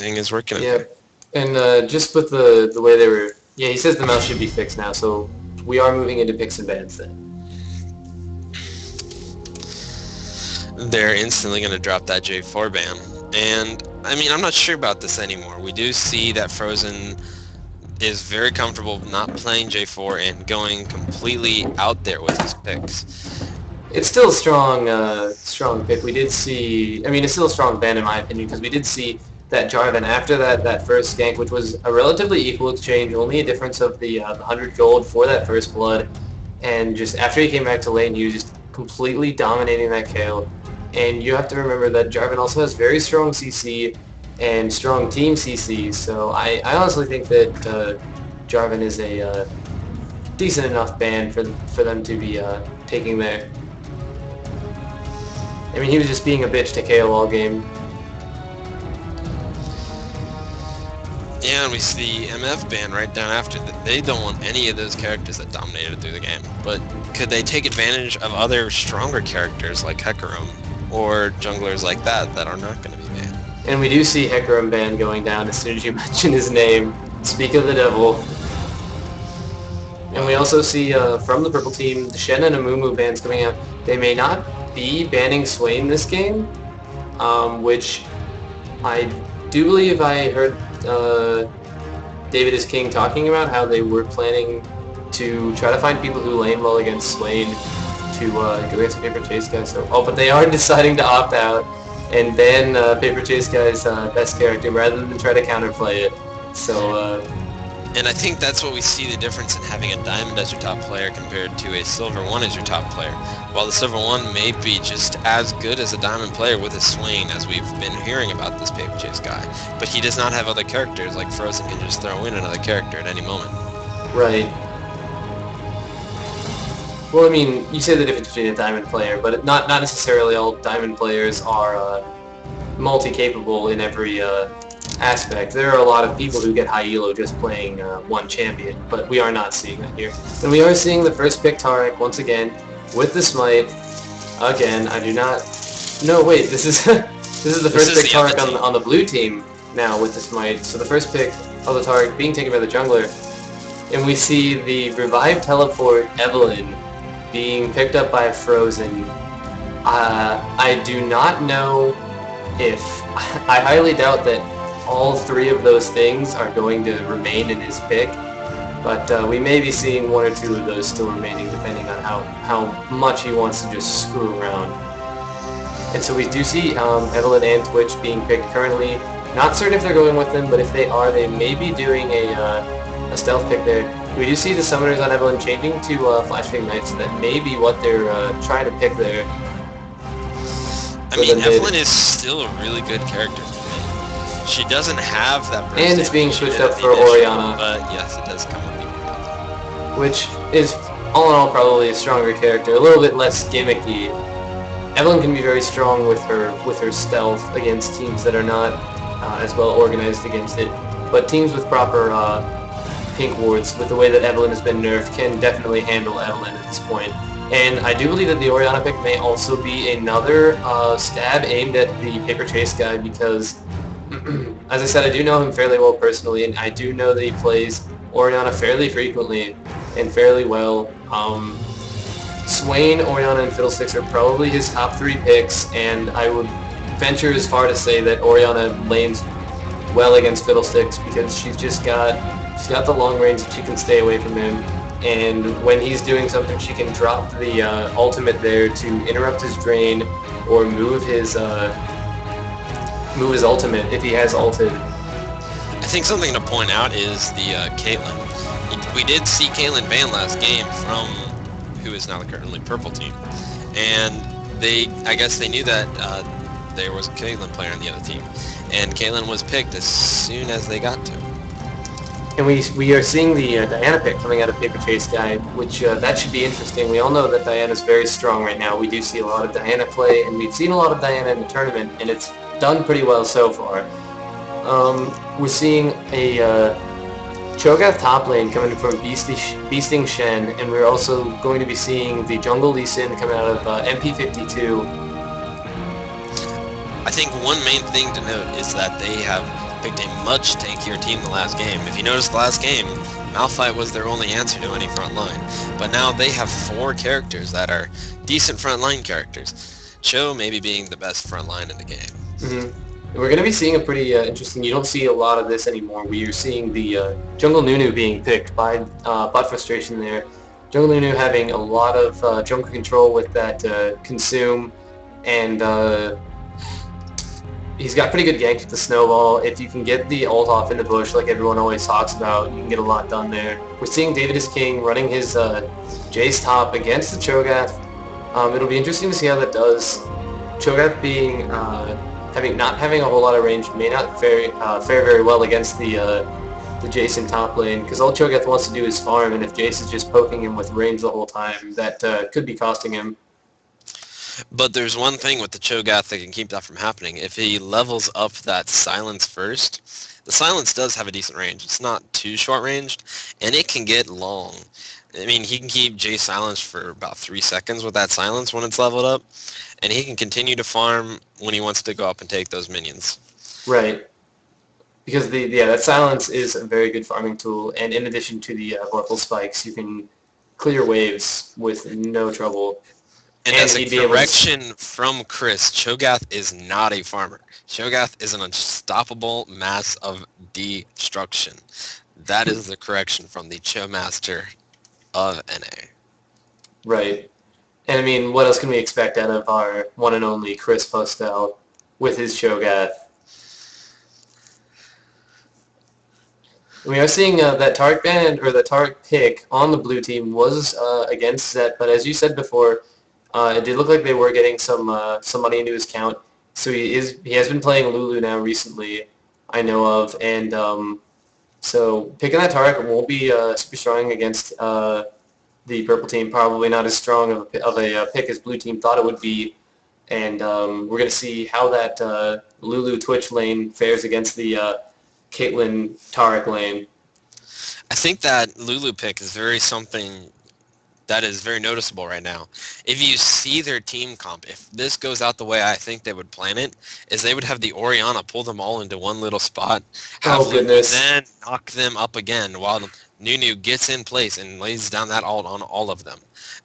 Everything is working in Yeah, there. and just with the way they were, yeah, he says the mouse should be fixed now, so we are moving into picks and bans then. They're instantly going to drop that J4 ban. And, I mean, I'm not sure about this anymore. We do see that Frozen is very comfortable not playing J4 and going completely out there with his picks. It's still a strong, strong pick. We did see, I mean, it's still a strong ban in my opinion because we did see that Jarvan after that first gank, which was a relatively equal exchange, only a difference of the 100 gold for that first blood, and just after he came back to lane, he was just completely dominating that KO. And you have to remember that Jarvan also has very strong CC and strong team CC, so I honestly think that Jarvan is a decent enough ban for them to be taking there. I mean, he was just being a bitch to KO all game. Yeah, and we see the MF ban right down after that. They don't want any of those characters that dominated through the game. But could they take advantage of other stronger characters like Hecarim or junglers like that are not going to be banned? And we do see Hecarim ban going down as soon as you mention his name. Speak of the devil. And we Well, also see from the purple team, the Shen and Amumu bans coming out. They may not be banning Swain this game, which I do believe I heard David is King talking about how they were planning to try to find people who lane well against Swain to go against Paper Chase Guy. So, but they are deciding to opt out and ban Paper Chase Guy's best character rather than try to counterplay it. So, and I think that's what we see the difference in having a Diamond as your top player compared to a Silver 1 as your top player. While the Silver 1 may be just as good as a Diamond player with his Swain, as we've been hearing about this Paper Chase guy, but he does not have other characters, like Frozen can just throw in another character at any moment. right. Well, I mean, you say the difference between a Diamond player, but not necessarily all Diamond players are multi-capable in every aspect. There are a lot of people who get high elo just playing one champion, but we are not seeing that here. And we are seeing the first pick Tarek once again with the smite. Again, I do not. No, wait. This is this is the This first is pick the other Tarek team. on the blue team now with the smite. So the first pick of the Tarek being taken by the jungler, and we see the revive teleport Evelyn being picked up by Frozen. I do not know if I highly doubt that all three of those things are going to remain in his pick, but we may be seeing one or two of those still remaining depending on how much he wants to just screw around. And so we do see Evelyn and Twitch being picked currently. Not certain if they're going with them, but if they are, they may be doing a stealth pick there. We do see the summoners on Evelyn changing to Flash Ignite, so that may be what they're trying to pick there. I mean, Evelyn is still a really good character for me. She doesn't have that burst and it's being damage she switched did up at the for initial, Orianna, but yes, it does come with the Orianna. which is all in all probably a stronger character, a little bit less gimmicky. Evelyn can be very strong with her stealth against teams that are not as well organized against it, but teams with proper pink wards, with the way that Evelyn has been nerfed, can definitely handle Evelyn at this point. And I do believe that the Orianna pick may also be another stab aimed at the Paper Chase guy because, as I said, I do know him fairly well personally, and I do know that he plays Orianna fairly frequently and fairly well. Swain, Orianna, and Fiddlesticks are probably his top three picks, and I would venture as far to say that Orianna lanes well against Fiddlesticks because she's got the long range that she can stay away from him, and when he's doing something, she can drop the ultimate there to interrupt his drain or move his ultimate if he has ulted. I think something to point out is the Caitlyn. We did see Caitlyn ban last game from who is now the currently purple team, and I guess they knew that there was a Caitlyn player on the other team, and Caitlyn was picked as soon as they got to. And we are seeing the Diana pick coming out of Paper Chase Guy, which that should be interesting. We all know that Diana's very strong right now. We do see a lot of Diana play, and we've seen a lot of Diana in the tournament, and it's done pretty well so far. We're seeing a Cho'Gath top lane coming from Beasting Shen, and we're also going to be seeing the Jungle Lee Sin coming out of MP52. I think one main thing to note is that they have picked a much tankier team the last game. If you notice the last game, Malphite was their only answer to any front line. But now they have 4 characters that are decent front line characters. Cho maybe being the best front line in the game. Mm-hmm. We're going to be seeing a pretty interesting. You don't see a lot of this anymore. We are seeing the Jungle Nunu being picked by Bot Frustration there. Jungle Nunu having a lot of jungle control with that consume, and he's got pretty good gank with the snowball. If you can get the ult off in the bush like everyone always talks about, you can get a lot done there. We're seeing David is King running his Jace top against the Cho'Gath. It'll be interesting to see how that does. Cho'Gath being not having a whole lot of range may not fare very well against the Jace in top lane, because all Cho'Gath wants to do is farm, and if Jace is just poking him with range the whole time, that could be costing him. But there's one thing with the Cho'Gath that can keep that from happening. If he levels up that silence first, the silence does have a decent range. It's not too short ranged, and it can get long. I mean, he can keep Jay silenced for about 3 seconds with that silence when it's leveled up, and he can continue to farm when he wants to go up and take those minions. Right. Because that silence is a very good farming tool, and in addition to the vorpal spikes, you can clear waves with no trouble. And as a correction from Chris, Cho'Gath is not a farmer. Cho'Gath is an unstoppable mass of destruction. That is the correction from the Cho Master of NA. Right. And I mean, what else can we expect out of our one and only Chris Postel with his Cho'Gath? We are seeing that Tark ban, or the Tark pick on the blue team was against Zet, but as you said before, it did look like they were getting some money into his account. So he has been playing Lulu now recently, I know of, and so picking that Tark won't be super strong against the purple team. Probably not as strong of a pick as blue team thought it would be, and we're going to see how that Lulu Twitch lane fares against the Caitlyn Tarek lane. I think that Lulu pick is something that is very noticeable right now. If you see their team comp, if this goes out the way I think they would plan it, is they would have the Orianna pull them all into one little spot, have Lulu then knock them up again while Nunu gets in place and lays down that ult on all of them.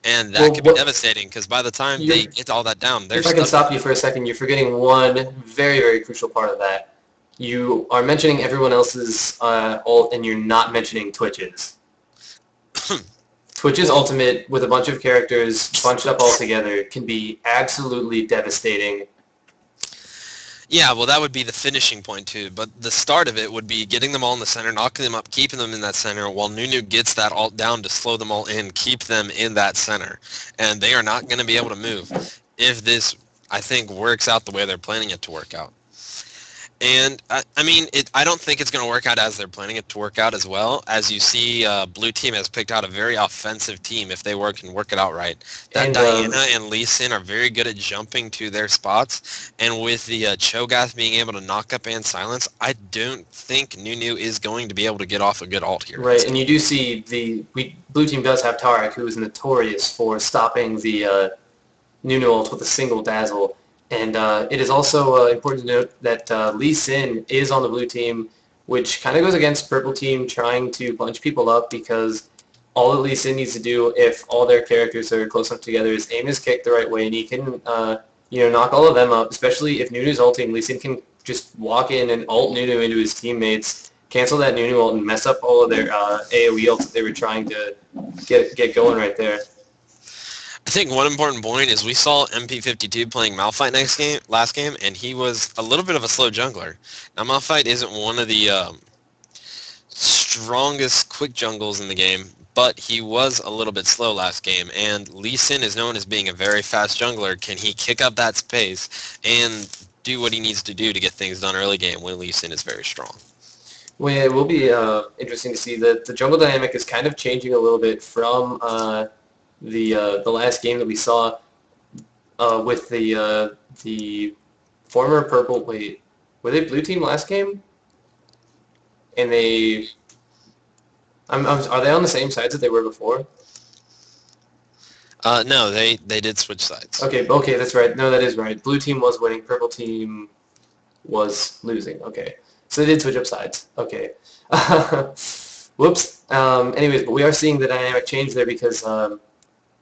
And that could be devastating, because by the time they get all that down, they're If I can stop you for a second, you're forgetting one very, very crucial part of that. You are mentioning everyone else's ult, and you're not mentioning Twitch's. Twitch's ultimate, with a bunch of characters bunched up all together, can be absolutely devastating. Yeah, well, that would be the finishing point, too. But the start of it would be getting them all in the center, knocking them up, keeping them in that center, while Nunu gets that ult down to slow them all in, keep them in that center. And they are not going to be able to move if this, I think, works out the way they're planning it to work out. And, I mean, I don't think it's going to work out as they're planning it to work out as well. As you see, Blue Team has picked out a very offensive team if they can work it out right. That Diana and Lee Sin are very good at jumping to their spots. And with the Cho'Gath being able to knock up and silence, I don't think Nunu is going to be able to get off a good ult here. Right, and you do see Blue Team does have Tarek, who is notorious for stopping the Nunu ult with a single dazzle. And it is also important to note that Lee Sin is on the blue team, which kind of goes against purple team trying to bunch people up, because all that Lee Sin needs to do if all their characters are close enough together is aim his kick the right way, and he can knock all of them up, especially if Nunu's ulting. Lee Sin can just walk in and ult Nunu into his teammates, cancel that Nunu ult, and mess up all of their AoE ults that they were trying to get going right there. I think one important point is we saw MP52 playing Malphite last game, and he was a little bit of a slow jungler. Now, Malphite isn't one of the strongest quick jungles in the game, but he was a little bit slow last game, and Lee Sin is known as being a very fast jungler. Can he kick up that space and do what he needs to do to get things done early game when Lee Sin is very strong? Well, it will be interesting to see that the jungle dynamic is kind of changing a little bit from the last game that we saw with the former purple. Wait, were they blue team last game? And are they on the same sides that they were before? No, they did switch sides. Okay, that's right. No, that is right. Blue team was winning. Purple team was losing. Okay. So they did switch up sides. Okay. Whoops. Anyways, but we are seeing the dynamic change there because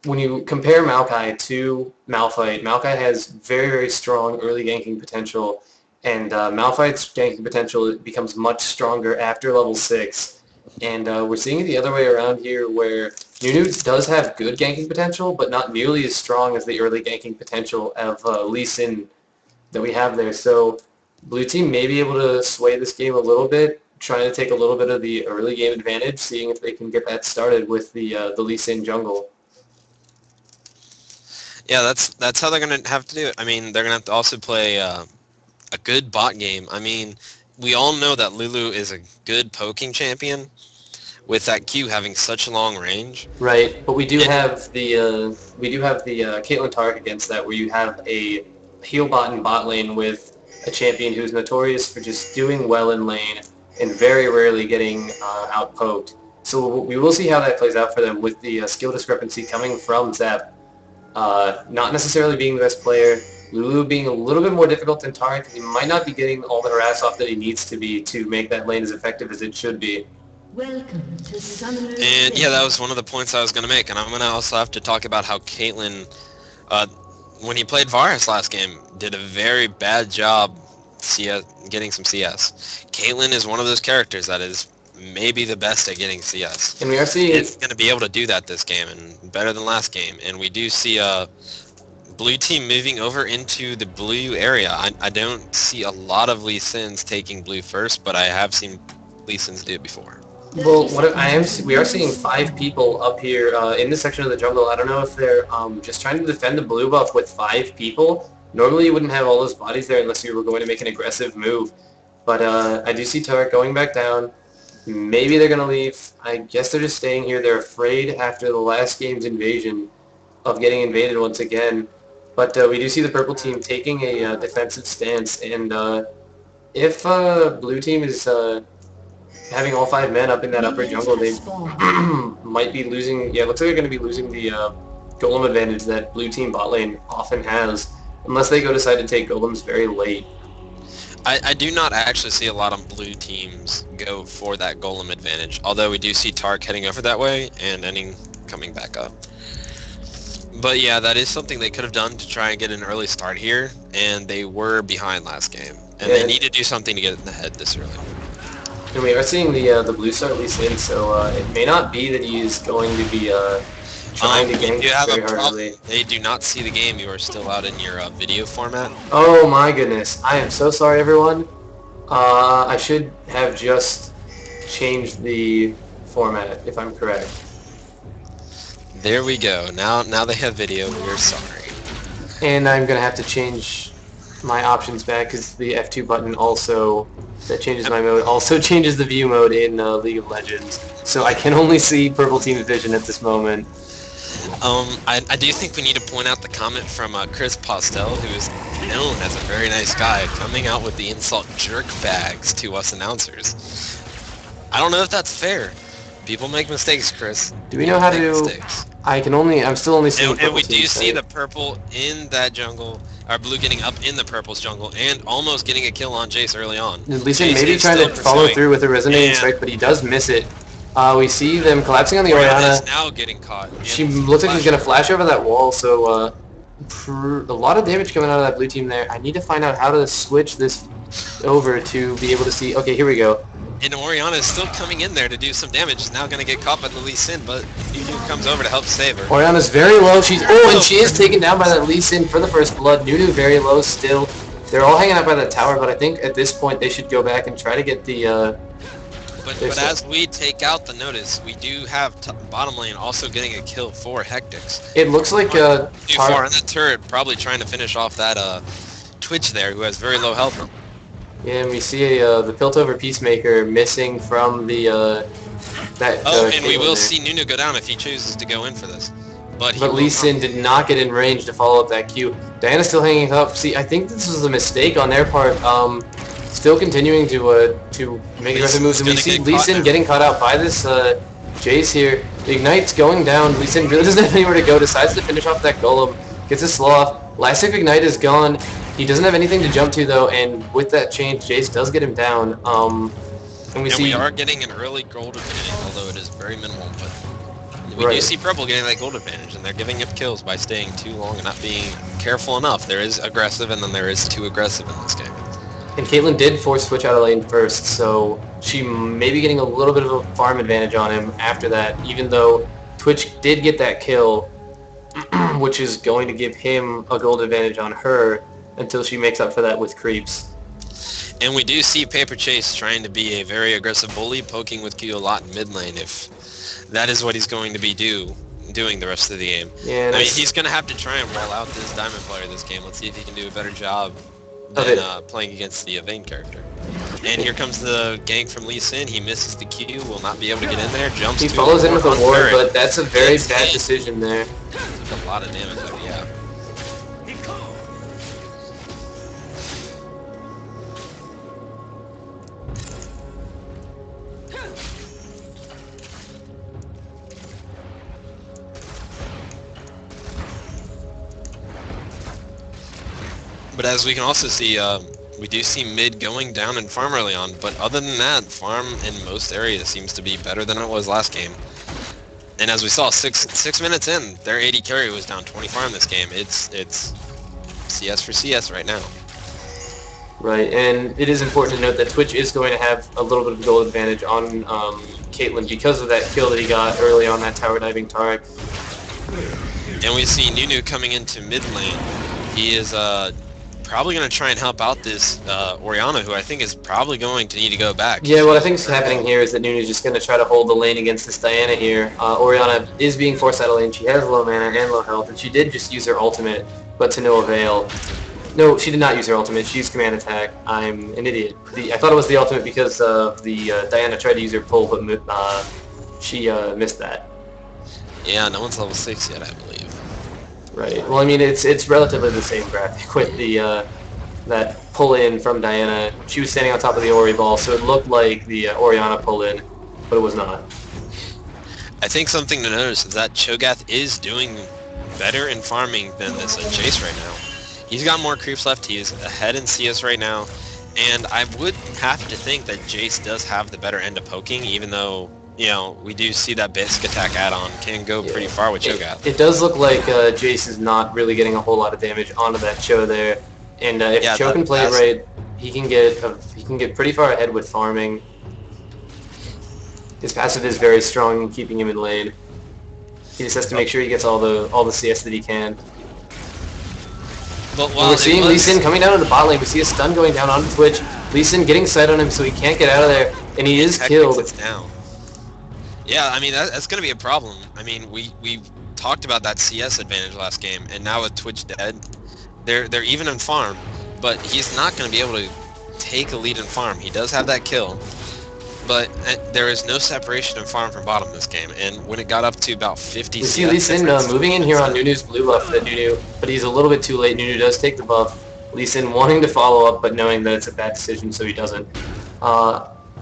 when you compare Maokai to Malphite, Maokai has very, very strong early ganking potential, and Malphite's ganking potential becomes much stronger after level 6. And we're seeing it the other way around here where Nunu does have good ganking potential, but not nearly as strong as the early ganking potential of Lee Sin that we have there. So Blue Team may be able to sway this game a little bit, trying to take a little bit of the early game advantage, seeing if they can get that started with the Lee Sin jungle. Yeah, that's how they're going to have to do it. I mean, they're going to have to also play a good bot game. I mean, we all know that Lulu is a good poking champion with that Q having such long range. Right, but we do have the Caitlyn Tark against that, where you have a heal bot in bot lane with a champion who's notorious for just doing well in lane and very rarely getting out-poked. So we will see how that plays out for them with the skill discrepancy coming from Zep. Not necessarily being the best player, Lulu being a little bit more difficult than Tark. He might not be getting all the harass off that he needs to be to make that lane as effective as it should be. Welcome to Summoner's And Rift. yeah, that was one of the points I was going to make, and I'm going to also have to talk about how Caitlyn, when he played Varus last game, did a very bad job getting some CS. Caitlyn is one of those characters that is maybe the best at getting CS. And we are seeing It's going to be able to do that this game, and better than last game. And we do see Blue Team moving over into the blue area. I don't see a lot of Lee Sins taking blue first, but I have seen Lee Sins do it before. Well, we are seeing 5 people up here in this section of the jungle. I don't know if they're just trying to defend the blue buff with 5 people. Normally you wouldn't have all those bodies there unless you were going to make an aggressive move. But I do see Tarek going back down. Maybe they're going to leave. I guess they're just staying here. They're afraid after the last game's invasion of getting invaded once again. But we do see the purple team taking a defensive stance. And if blue team is having all 5 men up in that upper jungle, they might be losing. Yeah, it looks like they're going to be losing the golem advantage that blue team bot lane often has, unless they decide to take golems very late. I do not actually see a lot of blue teams go for that golem advantage, although we do see Tark heading over that way and ending coming back up. But yeah, that is something they could have done to try and get an early start here, and they were behind last game, and they need to do something to get in the head this early. And we are seeing the blue start Lee Sin, so it may not be that he is going to be trying to gank very hard early. They do not see the game. You are still out in your video format. Oh my goodness. I am so sorry, everyone. I should have just changed the format, if I'm correct. There we go. Now they have video. We're sorry. And I'm going to have to change my options back because the F2 button also, that changes my mode, also changes the view mode in League of Legends. So I can only see purple team's vision at this moment. I do think we need to point out the comment from Chris Postel, who is known as a very nice guy, coming out with the insult jerk bags to us announcers. I don't know if that's fair. People make mistakes, Chris. Do we know how to do... mistakes. I'm still only seeing And we purple do team see site. the purple in that jungle, or blue getting up in the purple's jungle, and almost getting a kill on Jace early on. Lee Sin Jace maybe is trying still to follow pursuing. through with a resonating And- strike, but he does miss it. We see them collapsing on the Orianna is Orianna. now getting caught. She looks like she's going to flash over that wall, so a lot of damage coming out of that blue team there. I need to find out how to switch this over to be able to see... Okay, here we go. And Orianna is still coming in there to do some damage. Is now going to get caught by the Lee Sin, but Nunu comes over to help save her. Orianna's very low. And she is taken down by that Lee Sin for the first blood. Nunu very low still. They're all hanging out by that tower, but I think at this point they should go back and try to get the... But as we take out the notice, we do have bottom lane also getting a kill for Hectix. It looks like Too far in that turret, probably trying to finish off that Twitch there, who has very low health. Yeah, and we see the Piltover Peacemaker missing from the And we Caitlyn will there. see Nunu go down if he chooses to go in for this. But Lee Sin did not get in range to follow up that Q. Diana's still hanging up. See, I think this was a mistake on their part. Still continuing to make aggressive moves, and we see Lee Sin getting caught out by this Jace here. The Ignite's going down. Lee Sin really doesn't have anywhere to go. Decides to finish off that Golem. Gets a slow off. Last Ignite is gone. He doesn't have anything to jump to though, and with that change, Jace does get him down. And we And see we are getting an early gold advantage, although it is very minimal, but we do right. see Purple getting that gold advantage, and they're giving up kills by staying too long and not being careful enough. There is aggressive, and then there is too aggressive in this game. And Caitlyn did force switch out of lane first, so she may be getting a little bit of a farm advantage on him after that, even though Twitch did get that kill, which is going to give him a gold advantage on her until she makes up for that with creeps. And we do see Paper Chase trying to be a very aggressive bully, poking with Q a lot in mid lane if that is what he's going to be doing the rest of the game. Yeah, I mean, he's going to have to try and roll out this Diamond player this game. Let's see if he can do a better job of than it. playing against the Vayne character. And here comes the gank from Lee Sin. He misses the Q, will not be able to get in there, jumps He to follows in with a on ward, turret. but that's a very It's bad hit. decision there. Took a lot of damage, though, yeah. But as we can also see, we do see mid going down in farm early on, but other than that, farm in most areas seems to be better than it was last game. And as we saw, six minutes in, their AD carry was down 20 farm this game. It's CS for CS right now. Right, and it is important to note that Twitch is going to have a little bit of goal advantage on Caitlyn because of that kill that he got early on that tower diving Tarek. And we see Nunu coming into mid lane. He is probably going to try and help out this Orianna, who I think is probably going to need to go back. Yeah, what I think is happening here is that Nunu's just going to try to hold the lane against this Diana here. Orianna is being forced out of lane. She has low mana and low health, and she did just use her ultimate, but to no avail. No, she did not use her ultimate. She used command attack. I'm an idiot. I thought it was the ultimate because the Diana tried to use her pull, but she missed that. Yeah, no one's level 6 yet, I believe. Right. Well, I mean, it's relatively the same graphic with the that pull in from Diana. She was standing on top of the Ori ball, so it looked like the Orianna pull in, but it was not. I think something to notice is that Cho'Gath is doing better in farming than this Jace right now. He's got more creeps left. He is ahead in CS right now, and I would have to think that Jace does have the better end of poking, even though, you know, we do see that basic attack add-on can go pretty far with Cho'Gath. It does look like Jace is not really getting a whole lot of damage onto that Cho there, and if Yeah, Cho can play it right, he can get pretty far ahead with farming. His passive is very strong in keeping him in lane. He just has to make sure he gets all the CS that he can. But And while we're seeing Lee Sin coming down to the bot lane. We see a stun going down onto Twitch. Lee Sin getting sight on him so he can't get out of there, and he is killed. It's down. Yeah, I mean, that's going to be a problem. I mean, we talked about that CS advantage last game, and now with Twitch dead, they're even in farm, but he's not going to be able to take a lead in farm. He does have that kill, but there is no separation in farm from bottom this game, and when it got up to about 50 We CS see Lee Sin moving in here on Nunu's blue buff that Nunu, but he's a little bit too late. Nunu does take the buff. Lee Sin wanting to follow up, but knowing that it's a bad decision, so he doesn't.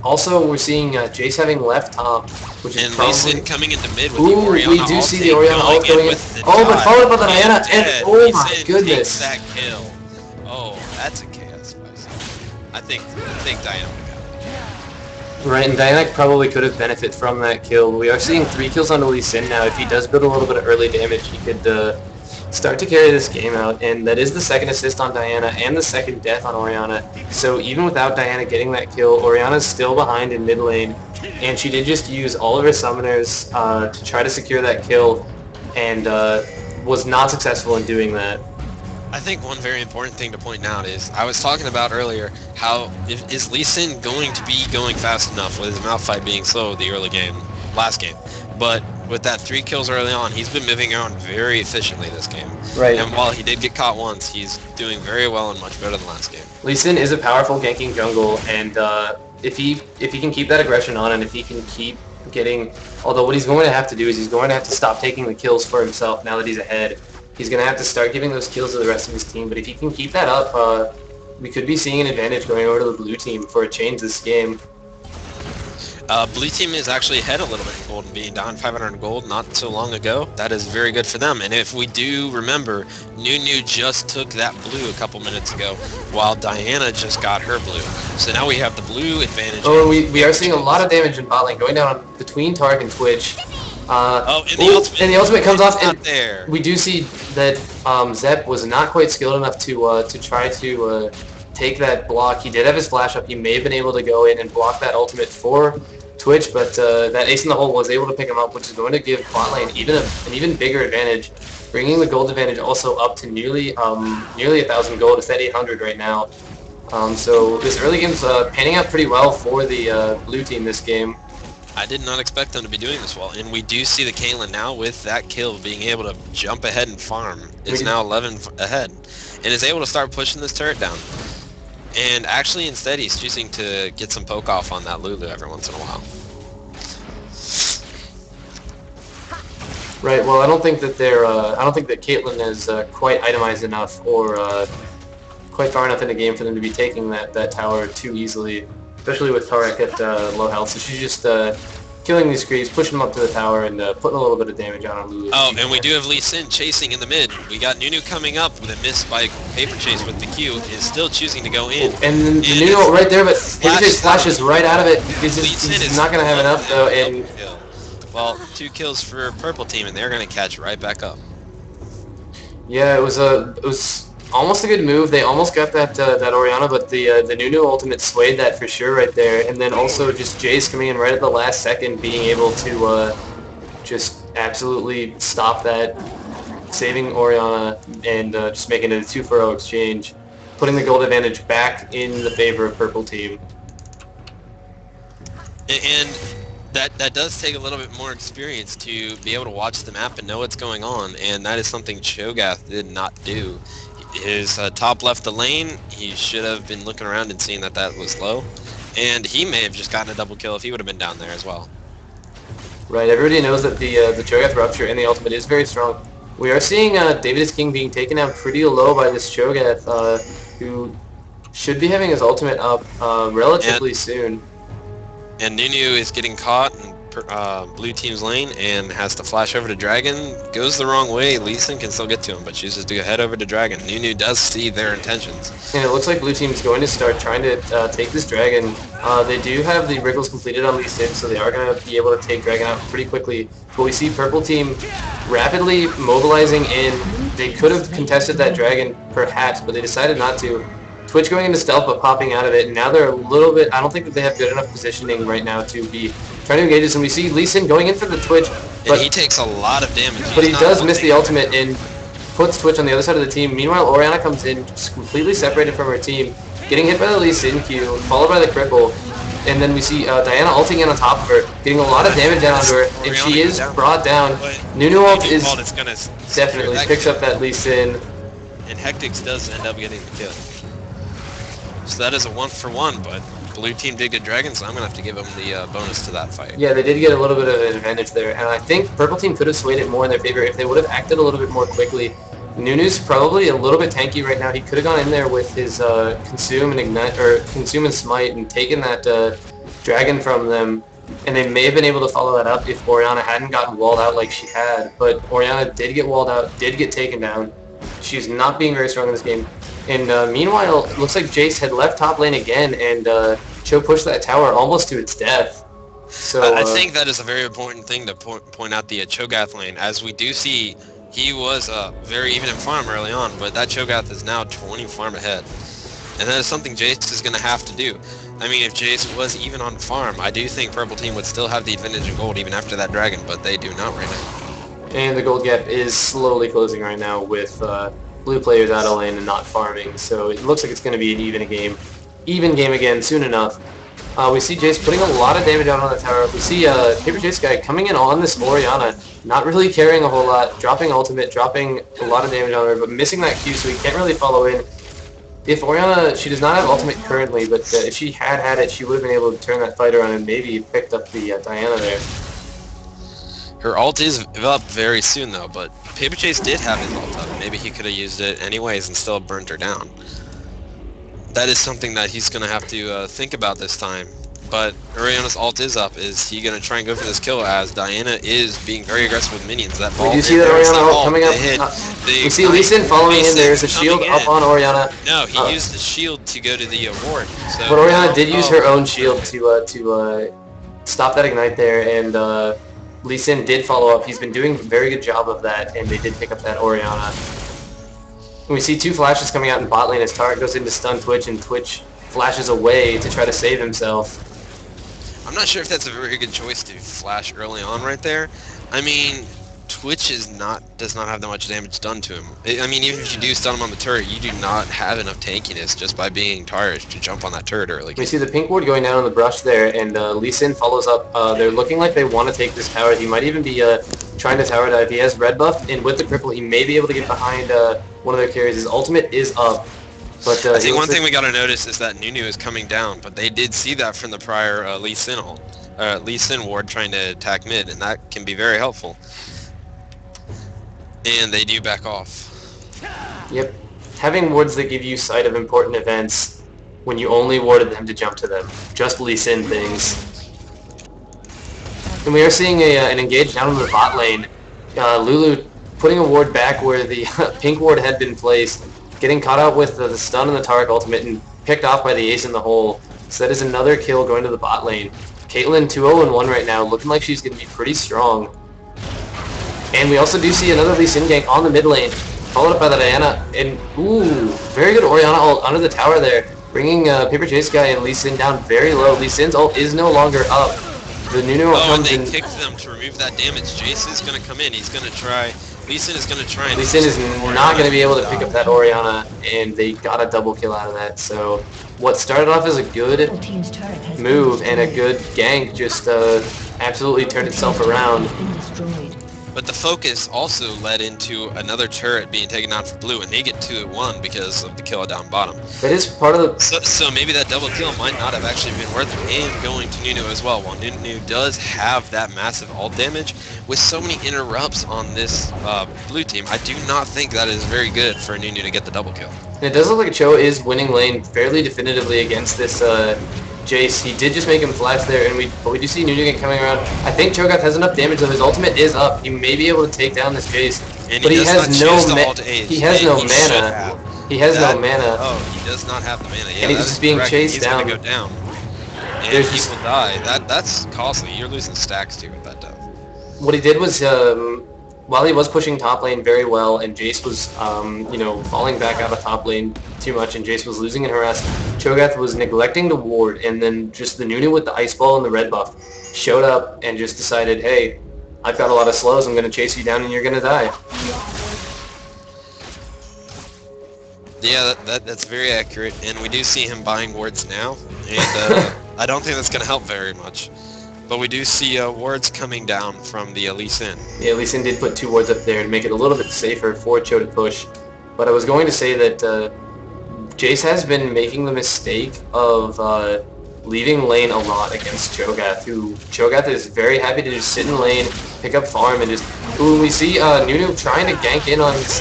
Also, we're seeing Jace having left top, which is And probably... Lee Sin coming into mid with Ooh, the Orianna we do ult see take the Orianna ult going in. with the Oh, but dot. followed by the He's Diana, and dead. oh Lee my Sin goodness. takes that kill. Oh, that's a chaos spice. I think Diana would have. Right, and Diana probably could have benefited from that kill. We are seeing 3 kills onto Lee Sin now. If he does build a little bit of early damage, he could start to carry this game out, and that is the second assist on Diana and the second death on Orianna. So even without Diana getting that kill, Orianna's still behind in mid lane, and she did just use all of her summoners to try to secure that kill, and was not successful in doing that. I think one very important thing to point out is I was talking about earlier how is Lee Sin going to be going fast enough with his Malphite being slow the early game, last game. But with that 3 kills early on, he's been moving around very efficiently this game. Right. And while he did get caught once, he's doing very well and much better than last game. Lee Sin is a powerful ganking jungle, and if he can keep that aggression on, and if he can keep getting... Although what he's going to have to do is he's going to have to stop taking the kills for himself now that he's ahead. He's going to have to start giving those kills to the rest of his team, but if he can keep that up, we could be seeing an advantage going over to the blue team for a change this game. Blue team is actually ahead a little bit in gold, being down 500 gold not so long ago. That is very good for them. And if we do remember, Nunu just took that blue a couple minutes ago, while Diana just got her blue. So now we have the blue advantage. Oh, we are seeing a lot of damage in bot lane going down between Tark and Twitch. And the ultimate comes off, and there. we do see that Zep was not quite skilled enough to try to take that block. He did have his flash up. He may have been able to go in and block that ultimate for Twitch, but that ace in the hole was able to pick him up, which is going to give bot lane an even bigger advantage, bringing the gold advantage also up to nearly 1,000 gold. It's at 800 right now. So this early game's panning out pretty well for the blue team this game. I did not expect them to be doing this well, and we do see the Caitlyn now with that kill being able to jump ahead and farm. Is now 11 ahead, and is able to start pushing this turret down. And actually, instead, he's choosing to get some poke off on that Lulu every once in a while. Right. Well, I don't think that Caitlyn is quite itemized enough or quite far enough in the game for them to be taking that tower too easily, especially with Tarek at low health. So she's just killing these creeps, pushing them up to the tower, and putting a little bit of damage on Lulu. Oh, and we do have Lee Sin chasing in the mid. We got Nunu coming up with a miss by Paper Chase with the Q, is still choosing to go in. And then the Nunu right there, but Paper Chase flashes right out of it. He's not going to have enough, though. And well, 2 kills for Purple Team, and they're going to catch right back up. Yeah, it was almost a good move. They almost got that Orianna, but the Nunu ultimate swayed that for sure right there. And then also just Jace coming in right at the last second, being able to just absolutely stop that, saving Orianna and just making it a 2-for-0 exchange, putting the gold advantage back in the favor of Purple Team. And that does take a little bit more experience to be able to watch the map and know what's going on, and that is something Cho'Gath did not do. His top left the lane, he should have been looking around and seeing that was low, and he may have just gotten a double kill if he would have been down there as well. Right, everybody knows that the Cho'Gath Rupture and the ultimate is very strong. We are seeing David is King being taken out pretty low by this Cho'Gath, who should be having his ultimate up relatively soon. And Nunu is getting caught in blue team's lane and has to flash over to Dragon. Goes the wrong way. Lee Sin can still get to him, but chooses to head over to Dragon. Nunu does see their intentions. And it looks like blue team's going to start trying to take this Dragon. They do have the wriggles completed on Lee Sin, so they are going to be able to take Dragon out pretty quickly. But we see Purple team rapidly mobilizing in. They could have contested that Dragon, perhaps, but they decided not to. Twitch going into stealth but popping out of it, and now they're a little bit, I don't think that they have good enough positioning right now to be trying to engage this, and we see Lee Sin going in for the Twitch, but and he takes a lot of damage. But he does miss the ultimate and puts Twitch on the other side of the team. Meanwhile, Orianna comes in, just completely separated from her team, getting hit by the Lee Sin Q, followed by the cripple, and then we see Diana ulting in on top of her, getting a lot of damage down onto her, and she is brought down. Nunu ult is definitely picks up that Lee Sin. And Hectix does end up getting the kill. So that is a 1-for-1, but blue team did get Dragon, so I'm going to have to give them the bonus to that fight. Yeah, they did get a little bit of an advantage there, and I think Purple team could have swayed it more in their favor if they would have acted a little bit more quickly. Nunu's probably a little bit tanky right now. He could have gone in there with his Consume and Ignite, or Consume and Smite, and taken that Dragon from them, and they may have been able to follow that up if Orianna hadn't gotten walled out like she had, but Orianna did get walled out, did get taken down. She's not being very strong in this game. And meanwhile, it looks like Jace had left top lane again, and Cho pushed that tower almost to its death. So I think that is a very important thing to point out the Cho'Gath lane, as we do see he was very even in farm early on, but that Cho'Gath is now 20 farm ahead. And that is something Jace is going to have to do. I mean, if Jace was even on farm, I do think Purple Team would still have the advantage in gold even after that Dragon, but they do not right now. And the gold gap is slowly closing right now with blue players out of lane and not farming, so it looks like it's going to be an even game again soon enough. We see Jace putting a lot of damage out on the tower. We see Paper Jace guy coming in on this Orianna, not really carrying a whole lot, dropping ultimate, dropping a lot of damage on her, but missing that Q, so he can't really follow in. If Orianna, she does not have ultimate currently, but if she had it, she would have been able to turn that fight around and maybe picked up the Diana there. Her ult is up very soon though, but Paper Chase did have his ult up. Maybe he could have used it anyways and still burnt her down. That is something that he's going to have to think about this time. but Oriana's ult is up. Is he going to try and go for this kill as Diana is being very aggressive with minions? That ball. We do see that there's the Oriana ult ult, coming the up. hit, the We see ignite. Lee Sin following Lee in. Sin There's a shield coming up in. on Oriana. No, he used the shield to go to the ward. So But Oriana now- did use her own shield to stop that ignite there, and Lee Sin did follow up. He's been doing a very good job of that, and they did pick up that Oriana. And we see two flashes coming out in bot lane as Tarek goes into stun Twitch, and Twitch flashes away to try to save himself. I'm not sure if that's a very good choice to flash early on right there. I mean, Twitch does not have that much damage done to him. I mean, even if you do stun him on the turret, you do not have enough tankiness just by being Tarish to jump on that turret early. We see the pink ward going down on the brush there, and Lee Sin follows up. They're looking like they want to take this tower. He might even be trying to tower dive. He has red buff, and with the cripple, he may be able to get behind one of their carries. His ultimate is up. But I think one thing we got to notice is that Nunu is coming down, but they did see that from the prior Lee Sin ward trying to attack mid, and that can be very helpful. And they do back off. Yep. Having wards that give you sight of important events when you only warded them to jump to them. Just Lee Sin things. And we are seeing an engage down in the bot lane. Lulu putting a ward back where the pink ward had been placed, getting caught out with the stun and the Tarek ultimate and picked off by the ace in the hole. So that is another kill going to the bot lane. Caitlyn 2-0-1 right now, looking like she's going to be pretty strong. And we also do see another Lee Sin gank on the mid lane, followed up by the Diana. And, ooh, very good Oriana ult under the tower there, bringing Paper Chase Guy and Lee Sin down very low. Lee Sin's ult is no longer up. The Nunu ult Oh, and comes they in. kicked them to remove that damage. Jace is going to come in. He's going to try. Lee Sin is going to try and... Lee Sin is not going to be able to pick up that Oriana, and they got a double kill out of that. So what started off as a good Your team's turret has been move and a destroyed. good gank just absolutely turned itself around. Has been destroyed. But the focus also led into another turret being taken down for blue, and they get 2-1 because of the kill down bottom. That is part of the... So maybe that double kill might not have actually been worth it, and going to Nunu as well. While Nunu does have that massive ult damage, with so many interrupts on this blue team, I do not think that is very good for Nunu to get the double kill. And it does look like Cho is winning lane fairly definitively against this Jace. He did just make him flash there, and we do see Nunu coming around. I think Cho'Gath has enough damage, though. His ultimate is up. He may be able to take down this Jace, And but he does has not no choose the ma- ult age, he has and no he should mana. have. He has That- no mana. Oh, he does not have the mana. Yeah, And he's that just is being correct. chased He's down. gonna go down. And There's people just- die. That's costly. You're losing stacks too with that death. What he did was, while he was pushing top lane very well, and Jace was, falling back out of top lane too much, and Jace was losing in harass, Cho'Gath was neglecting to ward, and then just the Nunu with the ice ball and the red buff showed up and just decided, hey, I've got a lot of slows, I'm going to chase you down and you're going to die. Yeah, that's very accurate, and we do see him buying wards now, and I don't think that's going to help very much. But we do see wards coming down from the Lee Sin. Yeah, Lee Sin did put two wards up there to make it a little bit safer for Cho to push. But I was going to say that Jace has been making the mistake of leaving lane a lot against Cho'Gath, who Cho'Gath is very happy to just sit in lane, pick up farm, and just... Ooh, we see Nunu trying to gank in on this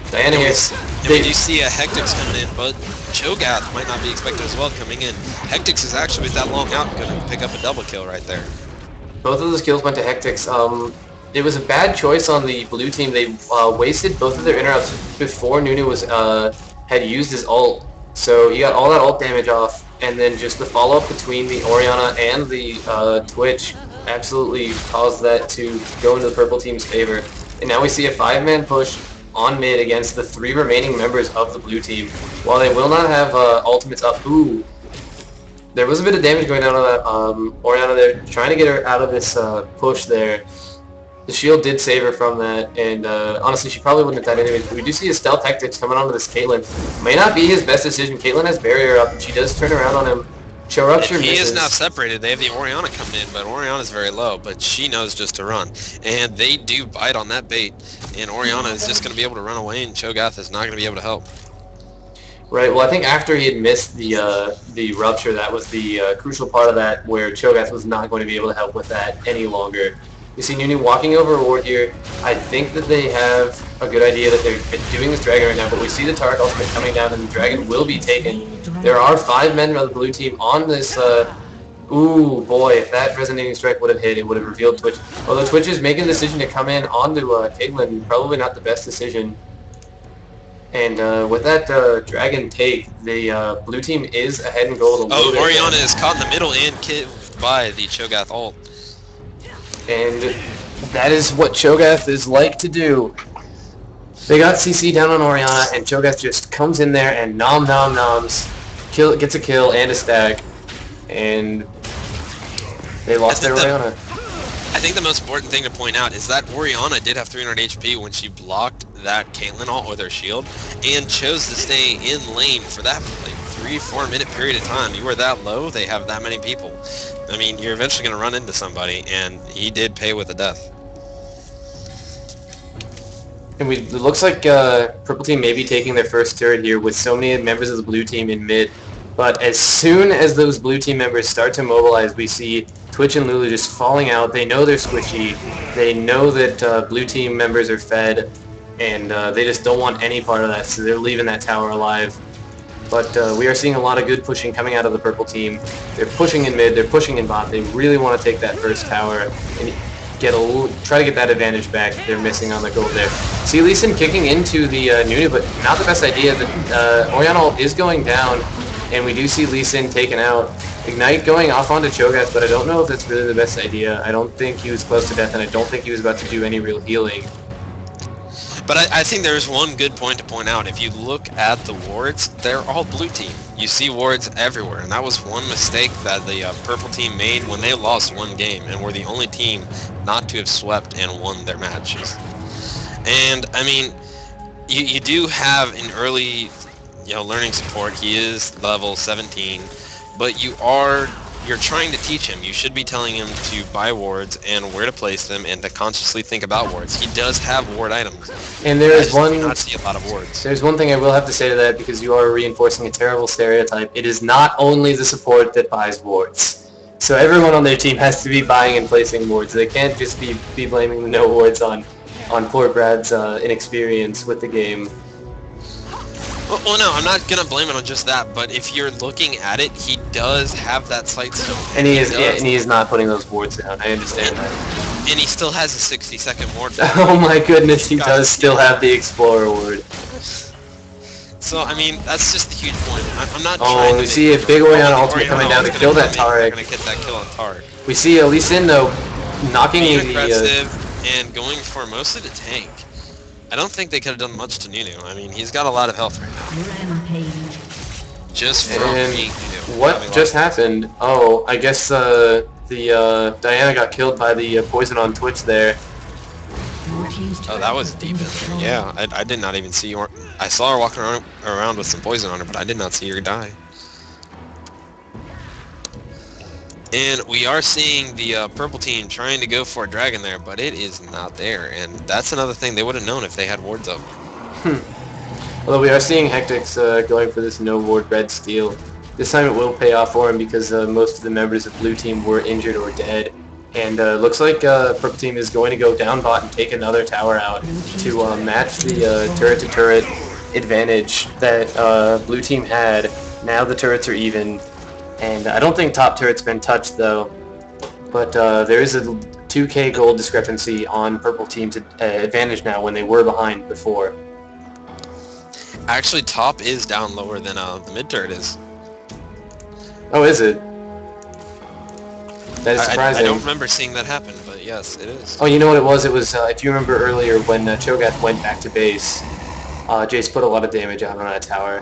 Diana here. And we do see Hectic's coming in, but Cho'Gath might not be expected as well coming in. Hectic's is actually, with that long out, going to pick up a double kill right there. Both of those kills went to Hectic's. It was a bad choice on the blue team. They wasted both of their interrupts before Nunu was had used his ult. So he got all that ult damage off, and then just the follow-up between the Oriana and the Twitch absolutely caused that to go into the purple team's favor. And now we see a 5-man push on mid against the 3 remaining members of the blue team. While they will not have ultimates up, ooh, there was a bit of damage going down on that Oriana there, trying to get her out of this push there. The shield did save her from that, and honestly, she probably wouldn't have died anyways. But we do see a stealth tactics coming onto this Caitlyn. May not be his best decision. Caitlyn has barrier up, and she does turn around on him. Show rupture He misses. is now separated. They have the Oriana coming in, but Oriana's very low, but she knows just to run. And they do bite on that bait, and Oriana is just going to be able to run away, and Cho'Gath is not going to be able to help. Right. Well, I think after he had missed the rupture, that was the crucial part of that, where Cho'Gath was not going to be able to help with that any longer. You see Nunu walking over a ward here. I think that they have a good idea that they're doing this dragon right now, but we see the Tarek ultimate coming down, and the dragon will be taken. There are 5 men on the blue team on this Ooh, boy, if that resonating strike would have hit, it would have revealed Twitch. Although Twitch is making the decision to come in onto Caitlyn, probably not the best decision. And with that Dragon take, the blue team is ahead in gold a little Oh, bit. Oriana is caught in the middle and killed by the Cho'Gath ult. And that is what Cho'Gath is like to do. They got CC down on Oriana, and Cho'Gath just comes in there and noms, gets a kill and a stack, and they lost their Oriana. I think the most important thing to point out is that Oriana did have 300 HP when she blocked that Caitlyn ult with her shield and chose to stay in lane for that like 3-4 minute period of time. You were that low, they have that many people. I mean, you're eventually going to run into somebody, and he did pay with a death. And it looks like Purple Team may be taking their first turret here with so many members of the blue team in mid. But as soon as those blue team members start to mobilize, we see Twitch and Lulu just falling out. They know they're squishy. They know that blue team members are fed, and they just don't want any part of that, so they're leaving that tower alive. But we are seeing a lot of good pushing coming out of the purple team. They're pushing in mid, they're pushing in bot. They really want to take that first tower and try to get that advantage back. They're missing on the gold there. See Lee Sin kicking into the Nunu, but not the best idea. The Oriana ult is going down, and we do see Lee Sin taken out. Ignite going off onto Cho'Gath, but I don't know if that's really the best idea. I don't think he was close to death, and I don't think he was about to do any real healing. But I think there's one good point to point out. If you look at the wards, they're all blue team. You see wards everywhere, and that was one mistake that the purple team made when they lost one game and were the only team not to have swept and won their matches. And, I mean, you do have an early learning support. He is level 17, but you're trying to teach him. You should be telling him to buy wards and where to place them and to consciously think about wards. He does have ward items. And there is do not see a lot of wards. There's one thing I will have to say to that, because you are reinforcing a terrible stereotype. It is not only the support that buys wards. So everyone on their team has to be buying and placing wards. They can't just be blaming the no wards on poor Brad's inexperience with the game. Well, no, I'm not gonna blame it on just that, but if you're looking at it, he does have that sight stone. And he is not putting those wards down. I understand that. And he still has a 60-second ward. Oh my goodness, he does still have the Explorer ward. So, I mean, that's just the huge point. I'm not trying trying to... we see a big Oriana ultimate coming down to kill that Tarek. We're gonna get that kill on Tarek. We see Lee Sin, though, knocking Being the... aggressive and going for mostly the tank. I don't think they could have done much to Nunu. I mean, he's got a lot of health right now. Rampage. Just from being Nunu. What just happened? Oh, I guess Diana got killed by the poison on Twitch there. Oh, that was deep in there. Yeah, I did not even see her. I saw her walking around with some poison on her, but I did not see her die. And we are seeing the purple team trying to go for a dragon there, but it is not there. And that's another thing they would have known if they had wards up. Although we are seeing Hectics going for this no ward red steal. This time it will pay off for him because most of the members of blue team were injured or dead. And looks like purple team is going to go down bot and take another tower out to match the turret-to-turret advantage that blue team had. Now the turrets are even. And I don't think top turret's been touched though, but there is a 2k gold discrepancy on purple team's advantage now when they were behind before. Actually, top is down lower than the mid turret is. Oh, is it? That is surprising. I don't remember seeing that happen, but yes, it is. Oh, you know what it was? It was, if you remember earlier when Cho'Gath went back to base, Jace put a lot of damage out on that tower.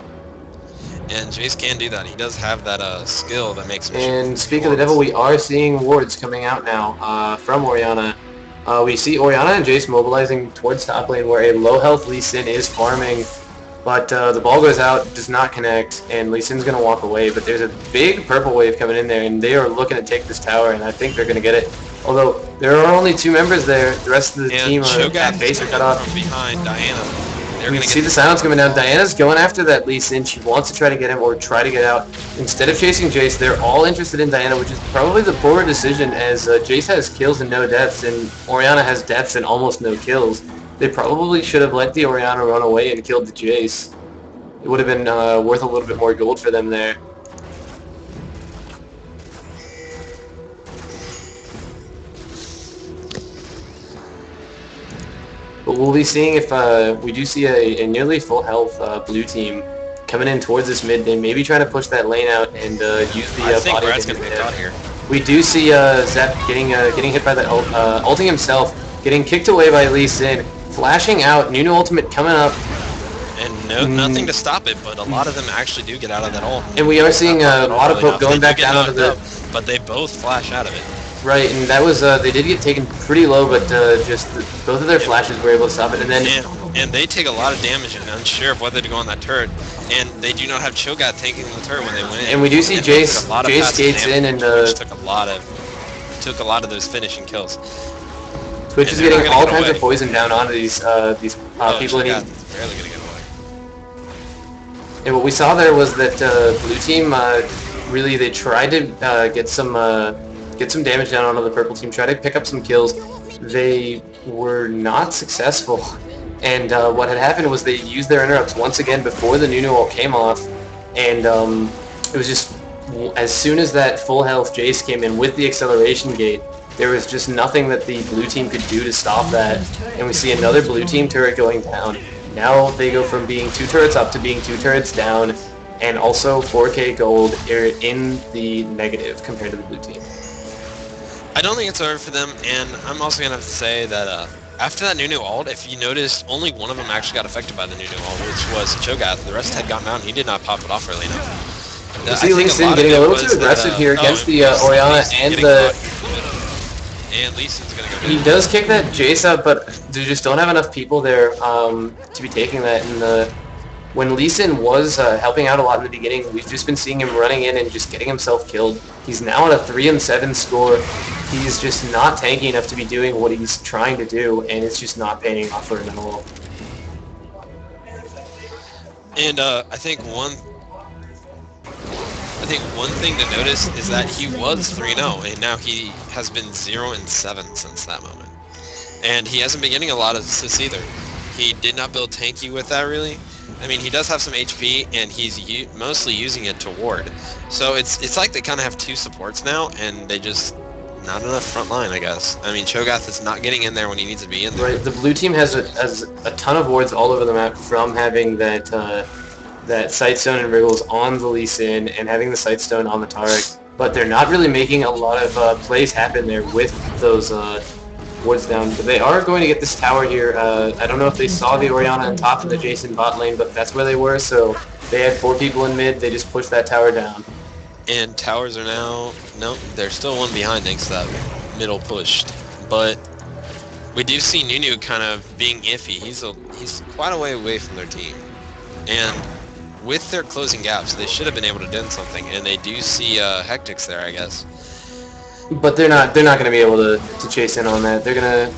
And Jace can do that. He does have that skill that makes him... And speak of the devil, we are seeing wards coming out now from Oriana. We see Oriana and Jace mobilizing towards top lane where a low health Lee Sin is farming. But the ball goes out, does not connect, and Lee Sin's going to walk away. But there's a big purple wave coming in there, and they are looking to take this tower, and I think they're going to get it. Although, there are only 2 members there. The rest of the team at base are cut off. From behind Diana. We see the silence coming down. Diana's going after that Lee Sin. She wants to try to get him or try to get out. Instead of chasing Jace, they're all interested in Diana, which is probably the poor decision as Jace has kills and no deaths, and Oriana has deaths and almost no kills. They probably should have let the Oriana run away and killed the Jace. It would have been worth a little bit more gold for them there. But we'll be seeing if we do see a nearly full health blue team coming in towards this mid lane, maybe trying to push that lane out and use the I think body Brad's to gonna hit be him. caught here. We do see Zep getting hit by the ulting himself, getting kicked away by Lee Sin, flashing out, Nunu ultimate coming up, And nothing to stop it, but a lot of them actually do get out of that ult. and we are seeing a lot of Pope going back down onto the... But they both flash out of it. Right, and that was, they did get taken pretty low, but both of their flashes were able to stop it, and then... And they take a lot of damage and unsure of whether to go on that turret, and they do not have Cho'Gath tanking the turret when they win. And we do see Jace skates in, and Twitch took a lot of those finishing kills. Twitch is getting all kinds of poison down onto these people, and Cho'Gath is barely gonna get away. And what we saw there was that blue team really they tried to get some damage down onto the purple team, try to pick up some kills. They were not successful, and what had happened was they used their interrupts once again before the Nunu ult came off, and it was just as soon as that full health Jace came in with the acceleration gate, there was just nothing that the blue team could do to stop that, and we see another blue team turret going down. Now they go from being 2 turrets up to being 2 turrets down, and also 4k gold are in the negative compared to the blue team. I don't think it's over for them, and I'm also gonna have to say that after that Nunu ult, if you noticed, only one of them actually got affected by the Nunu ult, which was Cho'Gath. The rest had gotten out, and he did not pop it off early enough. You see Lee Sin getting a little too aggressive here against the Orianna and the... And Lee Sin's gonna go. He does kick that Jace out, but they just don't have enough people there to be taking that. And when Lee Sin was helping out a lot in the beginning, we've just been seeing him running in and just getting himself killed. He's now on a 3-7 score. He's just not tanky enough to be doing what he's trying to do, and it's just not paying off for him at all. And I think one thing to notice is that he was 3-0, and now he has been 0-7 since that moment. And he hasn't been getting a lot of assists either. He did not build tanky with that, really. I mean, he does have some HP, and he's mostly using it to ward. So it's like they kind of have 2 supports now, and they just... not enough front line, I guess. I mean, Cho'Gath is not getting in there when he needs to be in there. Right, the blue team has a ton of wards all over the map from having that Sightstone and Wriggles on the Lee Sin and having the Sightstone on the Taric, but they're not really making a lot of plays happen there with those wards down. But they are going to get this tower here. I don't know if they saw the Orianna on top of the Jason bot lane, but that's where they were, so they had 4 people in mid, they just pushed that tower down. And towers are now... nope, they're still one behind thanks to that middle push. But we do see Nunu kind of being iffy. He's quite a way away from their team. And with their closing gaps, they should have been able to do something. And they do see Hectics there, I guess. But they're not going to be able to chase in on that. They're going to...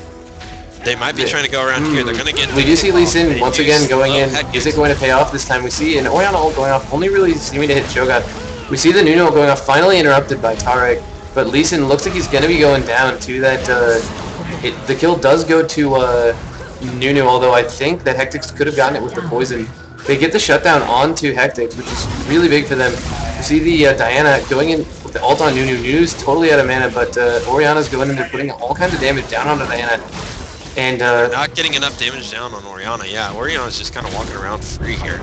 They might be trying to go around here. They're going to get... We do see Lee Sin once again going in. Is it going to pay off this time? We see an Orianna ult going off, only really seeming to hit Cho'Gath. We see the Nunu ult going off, finally interrupted by Taric, but Lee Sin looks like he's going to be going down to that... the kill does go to Nunu, although I think that Hectics could have gotten it with the poison. They get the shutdown onto Hectics, which is really big for them. You see the Diana going in with the ult on Nunu. Nunu's totally out of mana, but Orianna's going in there putting all kinds of damage down onto Diana. And they're not getting enough damage down on Orianna. Yeah, Orianna's just kind of walking around free here.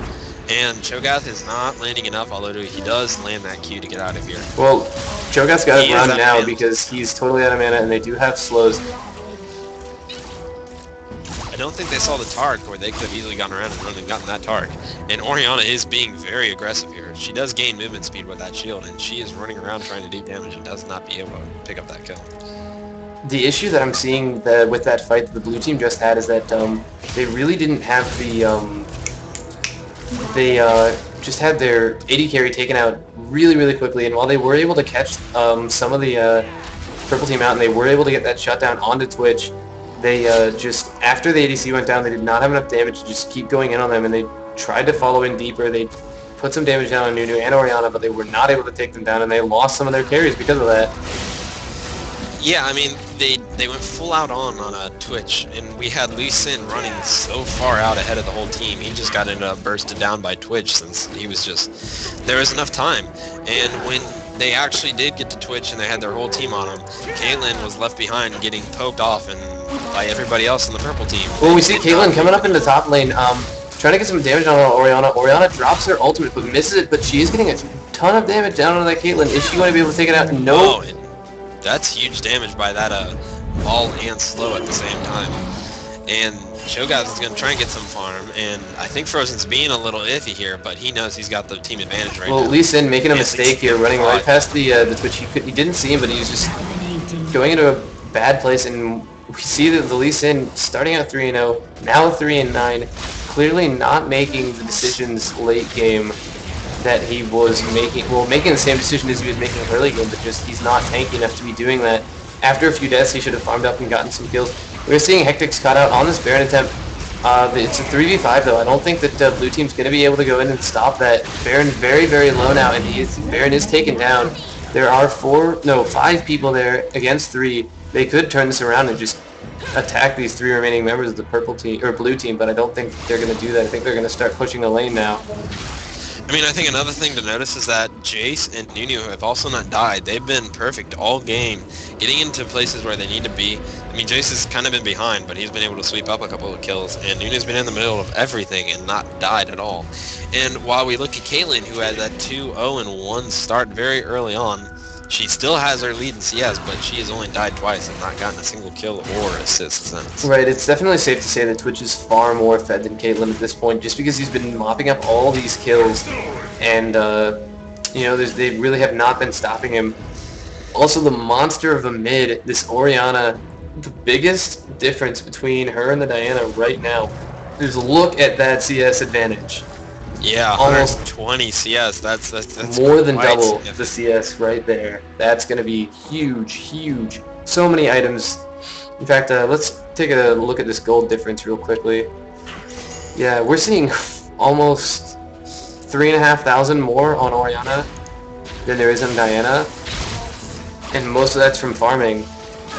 And Cho'Gath is not landing enough, although he does land that Q to get out of here. Well, Cho'Gath's got to run now because he's totally out of mana, and they do have slows. I don't think they saw the Tark, or they could have easily gone around and run and gotten that Tark. And Orianna is being very aggressive here. She does gain movement speed with that shield, and she is running around trying to do damage and does not be able to pick up that kill. The issue that I'm seeing with that fight that the blue team just had is that they really didn't have the... They just had their AD carry taken out really, really quickly, and while they were able to catch some of the purple team out and they were able to get that shutdown onto Twitch, they just, after the ADC went down, they did not have enough damage to just keep going in on them, and they tried to follow in deeper. They put some damage down on Nunu and Orianna, but they were not able to take them down, and they lost some of their carries because of that. Yeah, I mean, they went full out on Twitch, and we had Lee Sin running so far out ahead of the whole team. He just got ended up bursted down by Twitch since he was just... there was enough time. And when they actually did get to Twitch and they had their whole team on them. Caitlyn was left behind getting poked off and by everybody else in the purple team. Well, we see Caitlyn coming up in the top lane, trying to get some damage on Orianna. Orianna drops her ultimate but misses it, but she is getting a ton of damage down on that Caitlyn. Is she going to be able to take it out? No. Oh, that's huge damage by that ball and slow at the same time. And Shogath is going to try and get some farm, and I think Frozen's being a little iffy here, but he knows he's got the team advantage right now. Well, Lee Sin making a mistake here, running right past the Twitch. He didn't see him, but he was just going into a bad place, and we see that the Lee Sin starting out 3-0, now 3-9, clearly not making the decisions late game that he was making. Well, making the same decision as he was making early game, but just he's not tanky enough to be doing that. After a few deaths, he should have farmed up and gotten some kills. We're seeing Hectic's cut out on this Baron attempt. It's a 3v5 though. I don't think that blue team's going to be able to go in and stop that. Baron very, very low now, and Baron is taken down. There are 5 people there against 3. They could turn this around and just attack these 3 remaining members of the purple team or blue team, but I don't think they're going to do that. I think they're going to start pushing the lane now. I mean, I think another thing to notice is that Jace and Nunu have also not died. They've been perfect all game, getting into places where they need to be. I mean, Jace has kind of been behind, but he's been able to sweep up a couple of kills, and Nunu's been in the middle of everything and not died at all. And while we look at Caitlyn, who had that 2-0-1 start very early on, she still has her lead in CS, but she has only died twice and not gotten a single kill or assist since. Right, it's definitely safe to say that Twitch is far more fed than Caitlyn at this point, just because he's been mopping up all these kills, and you know, they really have not been stopping him. Also, the monster of a mid, this Orianna, the biggest difference between her and the Diana right now is look at that CS advantage. Yeah, almost 20 CS. That's more than double the CS right there. That's going to be huge, huge. So many items. In fact, let's take a look at this gold difference real quickly. Yeah, we're seeing almost 3,500 more on Orianna than there is on Diana, and most of that's from farming.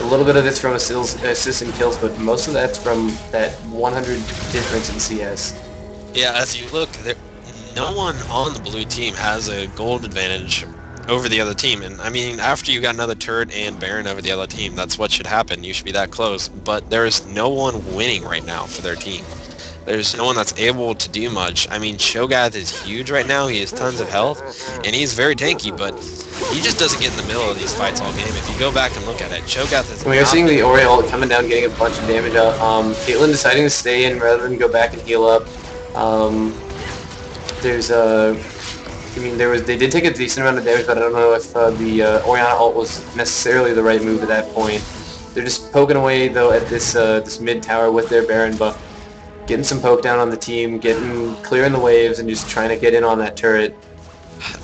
A little bit of it's from assists and kills, but most of that's from that 100 difference in CS. Yeah, as you look, no one on the blue team has a gold advantage over the other team. And I mean, after you got another turret and Baron over the other team, that's what should happen. You should be that close. But there's no one winning right now for their team. There's no one that's able to do much. I mean, Shogath is huge right now. He has tons of health, and he's very tanky, but he just doesn't get in the middle of these fights all game. If you go back and look at it, Shogath is... We are seeing the Ori ult coming down, getting a bunch of damage out. Caitlyn deciding to stay in rather than go back and heal up. They did take a decent amount of damage, but I don't know if the Orianna ult was necessarily the right move at that point. They're just poking away though at this mid tower with their Baron buff, getting some poke down on the team, clearing the waves, and just trying to get in on that turret.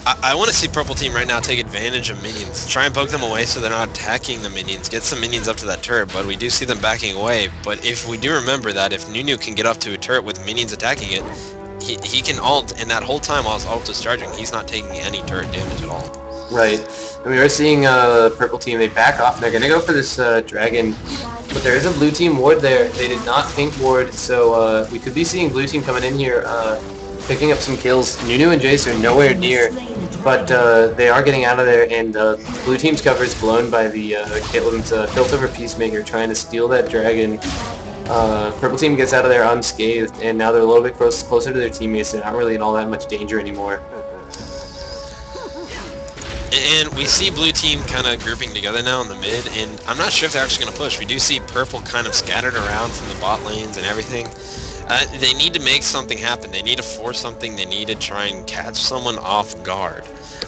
I want to see purple team right now take advantage of minions. Try and poke them away so they're not attacking the minions. Get some minions up to that turret, but we do see them backing away. But if we do remember that if Nunu can get up to a turret with minions attacking it, he can ult, and that whole time while his ult is charging, he's not taking any turret damage at all. Right. And we are seeing purple team, they back off, and they're going to go for this dragon. But there is a blue team ward there. They did not pink ward, so we could be seeing blue team coming in here, picking up some kills. Nunu and Jace are nowhere near, but they are getting out of there, and blue team's cover is blown by the Caitlyn's Piltover Peacemaker trying to steal that dragon. Purple team gets out of there unscathed, and now they're a little bit closer to their teammates. They're not really in all that much danger anymore. And we see blue team kind of grouping together now in the mid, and I'm not sure if they're actually going to push. We do see purple kind of scattered around from the bot lanes and everything. They need to make something happen. They need to force something. They need to try and catch someone off guard.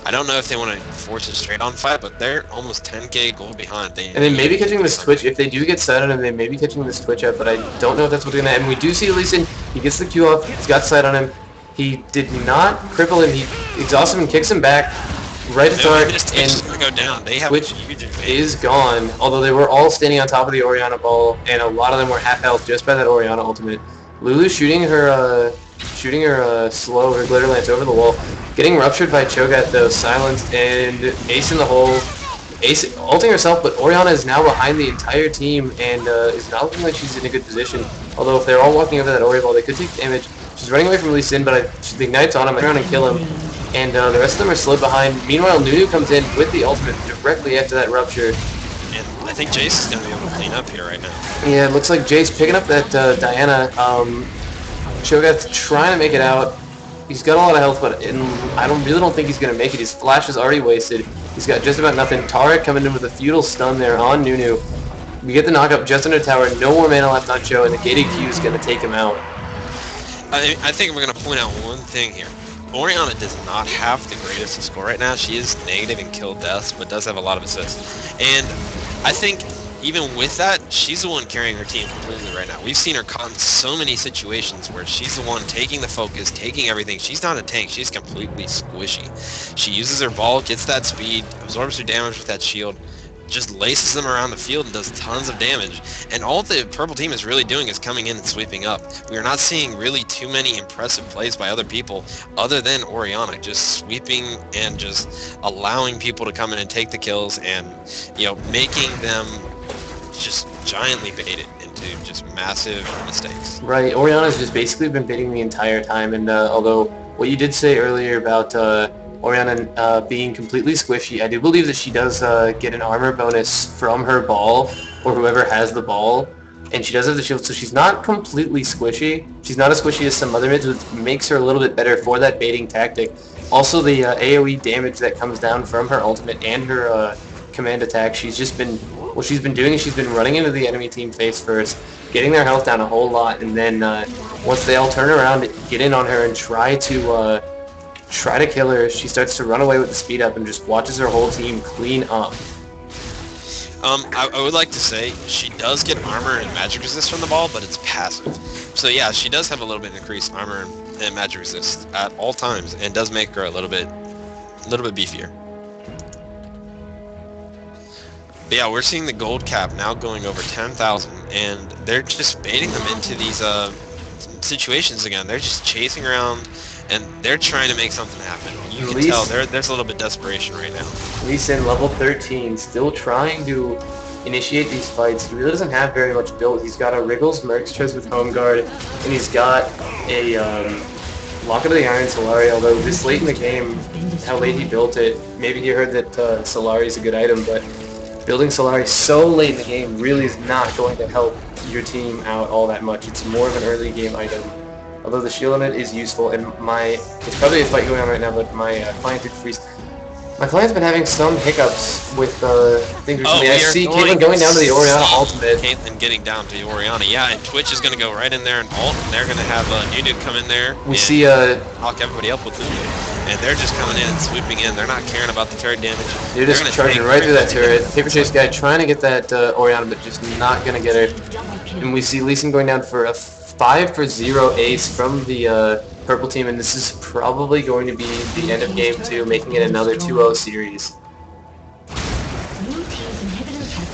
I don't know if they want to force a straight-on fight, but they're almost 10k gold behind. And they may be catching this Twitch. If they do get sight on him, they may be catching this Twitch up, but I don't know if that's what's going to happen. We do see Lee Sin. He gets the Q off. He's got sight on him. He did not cripple him. He exhausts him and kicks him back. Right to start, and go down. They have Twitch is gone, although they were all standing on top of the Orianna ball, and a lot of them were half health just by that Orianna ultimate. Lulu shooting her slow, her glitter lance over the wall, getting ruptured by Cho'Gath though, silenced, and Ace in the hole. Ace ulting herself, but Orianna is now behind the entire team and is not looking like she's in a good position. Although if they're all walking over that Ori ball, they could take damage. She's running away from Lee Sin, but the Ignite's on him. I run and kill him. and the rest of them are slowed behind. Meanwhile, Nunu comes in with the ultimate directly after that rupture. And I think Jace is going to be able to clean up here right now. Yeah, it looks like Jace picking up that Diana. Cho'Gath's trying to make it out. He's got a lot of health, but I really don't think he's going to make it. His flash is already wasted. He's got just about nothing. Tarek coming in with a feudal stun there on Nunu. We get the knockup just under tower. No more mana left on Cho, and the gated Q is going to take him out. I think we're going to point out one thing here. Orianna does not have the greatest to score right now. She is negative in kill deaths, but does have a lot of assists. And I think even with that, she's the one carrying her team completely right now. We've seen her caught in so many situations where she's the one taking the focus, taking everything. She's not a tank. She's completely squishy. She uses her ball, gets that speed, absorbs her damage with that shield, just laces them around the field and does tons of damage. And all the purple team is really doing is coming in and sweeping up. We are not seeing really too many impressive plays by other people other than Orianna, just sweeping and just allowing people to come in and take the kills and, you know, making them just giantly baited into just massive mistakes. Right, Orianna's just basically been baiting the entire time, and although what you did say earlier about Orianna being completely squishy, I do believe that she does get an armor bonus from her ball, or whoever has the ball, and she does have the shield, so she's not completely squishy. She's not as squishy as some other mids, which makes her a little bit better for that baiting tactic. Also, the AoE damage that comes down from her ultimate and her command attack, she's been doing is she's been running into the enemy team face first, getting their health down a whole lot, and then once they all turn around, get in on her and try to kill her, she starts to run away with the speed up and just watches her whole team clean up. I would like to say she does get armor and magic resist from the ball, but it's passive. So yeah, she does have a little bit increased armor and magic resist at all times, and does make her a little bit beefier. But yeah, we're seeing the gold cap now going over 10,000, and they're just baiting them into these situations again. They're just chasing around, and they're trying to make something happen. You can tell there's a little bit of desperation right now. Lee Sin, level 13, still trying to initiate these fights. He really doesn't have very much built. He's got a Wriggles Mercs with Home Guard, and he's got a Locket of the Iron Solari, although this late in the game, how late he built it, maybe he heard that Solari is a good item, but building Solari so late in the game really is not going to help your team out all that much. It's more of an early game item. Although the shield limit is useful, and it's probably a fight going on right now, but my client did freeze. My client's been having some hiccups with things recently. I see Caitlyn going down to the Orianna ultimate. Caitlyn getting down to the Orianna, yeah, and Twitch is going to go right in there and ult, and they're going to have Nunu come in there we see knock everybody up with Nunu. And they're just coming in and swooping in. They're not caring about the turret damage. They're just charging right through that turret. Paper Chase guy trying to get that Orianna, but just not going to get her. And we see Lee Sin going down for a 5-for-0 ace from the purple team, and this is probably going to be the end of game 2, making it another 2-0 series.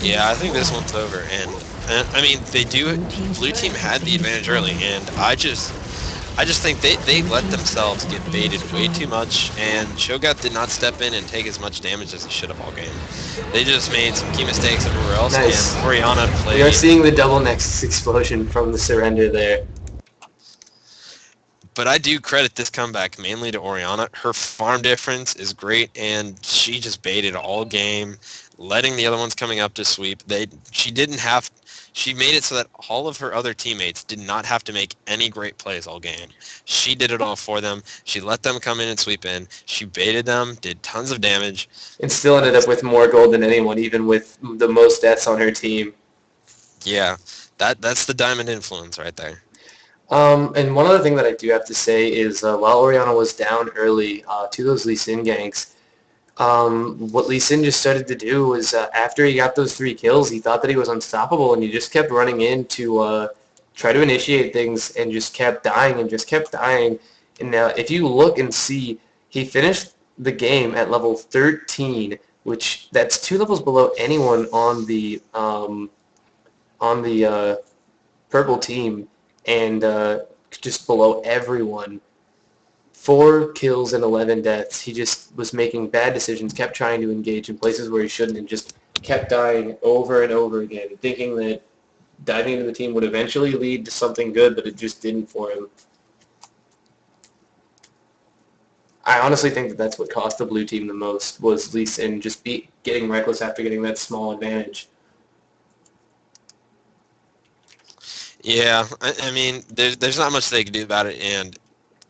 Yeah, I think this one's over, and I mean, blue team had the advantage early, and I just think they let themselves get baited way too much, and Cho'Gath did not step in and take as much damage as he should have all game. They just made some key mistakes everywhere else, nice. And Orianna played... We are seeing the double Nexus explosion from the surrender there. But I do credit this comeback mainly to Orianna. Her farm difference is great, and she just baited all game, letting the other ones coming up to sweep. She made it so that all of her other teammates did not have to make any great plays all game. She did it all for them. She let them come in and sweep in. She baited them, did tons of damage. And still ended up with more gold than anyone, even with the most deaths on her team. Yeah, that's the diamond influence right there. And one other thing that I do have to say is while Orianna was down early to those Lee Sin ganks, what Lee Sin just started to do was after he got those 3 kills, he thought that he was unstoppable, and he just kept running in to try to initiate things and just kept dying and just kept dying. And now if you look and see, he finished the game at level 13, which that's 2 levels below anyone on the purple team, and just below everyone. 4 kills and 11 deaths. He just was making bad decisions, kept trying to engage in places where he shouldn't, and just kept dying over and over again, thinking that diving into the team would eventually lead to something good, but it just didn't for him. I honestly think that that's what cost the blue team the most was Lee Sin just getting reckless after getting that small advantage. Yeah, I mean, there's not much they could do about it, and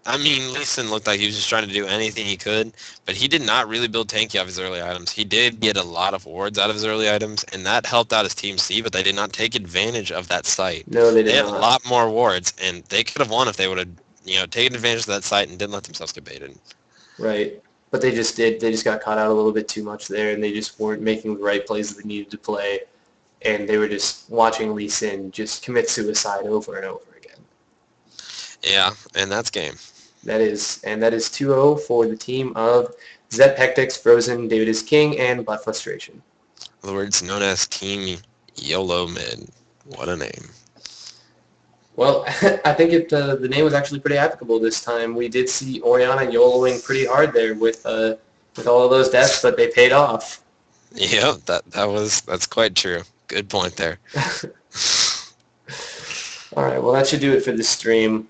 I mean, Lee Sin looked like he was just trying to do anything he could, but he did not really build tanky off his early items. He did get a lot of wards out of his early items, and that helped out his team C, but they did not take advantage of that site. No, they They did had a not. lot more wards, and they could have won if they would have, taken advantage of that site and didn't let themselves get baited. Right. But they just did. They just got caught out a little bit too much there, and they just weren't making the right plays that they needed to play. And they were just watching Lee Sin just commit suicide over and over again. Yeah, and that's game. That is 2-0 for the team of Zep Hectix, Frozen, David is King, and Butt Frustration. The words known as Team YoloMid. What a name. Well, I think the name was actually pretty applicable this time. We did see Oriana YOLOing pretty hard there with all of those deaths, but they paid off. Yep, that's quite true. Good point there. All right, well, that should do it for this stream.